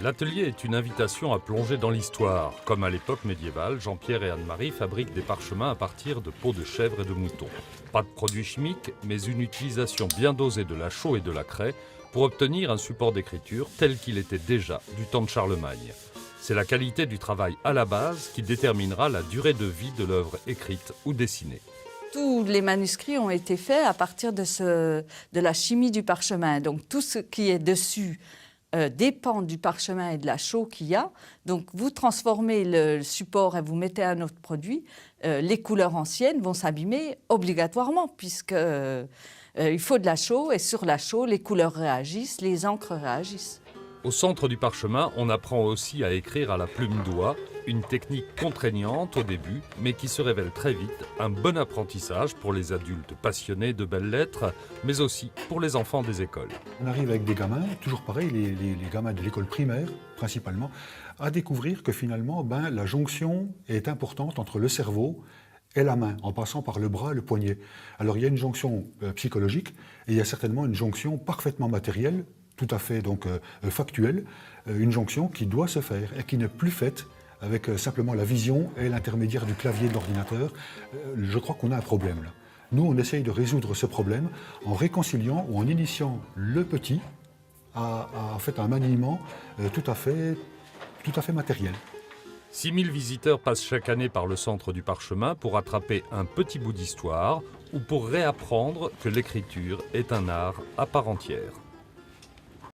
L'atelier est une invitation à plonger dans l'histoire. Comme à l'époque médiévale, Jean-Pierre et Anne-Marie fabriquent des parchemins à partir de peaux de chèvre et de mouton. Pas de produits chimiques, mais une utilisation bien dosée de la chaux et de la craie pour obtenir un support d'écriture tel qu'il était déjà du temps de Charlemagne. C'est la qualité du travail à la base qui déterminera la durée de vie de l'œuvre écrite ou dessinée. Tous les manuscrits ont été faits à partir de la chimie du parchemin. Donc tout ce qui est dessus dépend du parchemin et de la chaux qu'il y a. Donc vous transformez le support et vous mettez un autre produit, les couleurs anciennes vont s'abîmer obligatoirement puisque il faut de la chaux et sur la chaux, les couleurs réagissent, les encres réagissent. Au centre du parchemin, on apprend aussi à écrire à la plume d'oie, une technique contraignante au début, mais qui se révèle très vite un bon apprentissage pour les adultes passionnés de belles lettres, mais aussi pour les enfants des écoles. On arrive avec des gamins, toujours pareil, les gamins de l'école primaire principalement, à découvrir que finalement la jonction est importante entre le cerveau et la main, en passant par le bras et le poignet. Alors il y a une jonction psychologique et il y a certainement une jonction parfaitement matérielle, tout à fait donc factuelle, une jonction qui doit se faire et qui n'est plus faite avec simplement la vision et l'intermédiaire du clavier de l'ordinateur. Je crois qu'on a un problème là. Nous, on essaye de résoudre ce problème en réconciliant ou en initiant le petit à un maniement tout à fait matériel. 6000 visiteurs passent chaque année par le centre du parchemin pour attraper un petit bout d'histoire ou pour réapprendre que l'écriture est un art à part entière.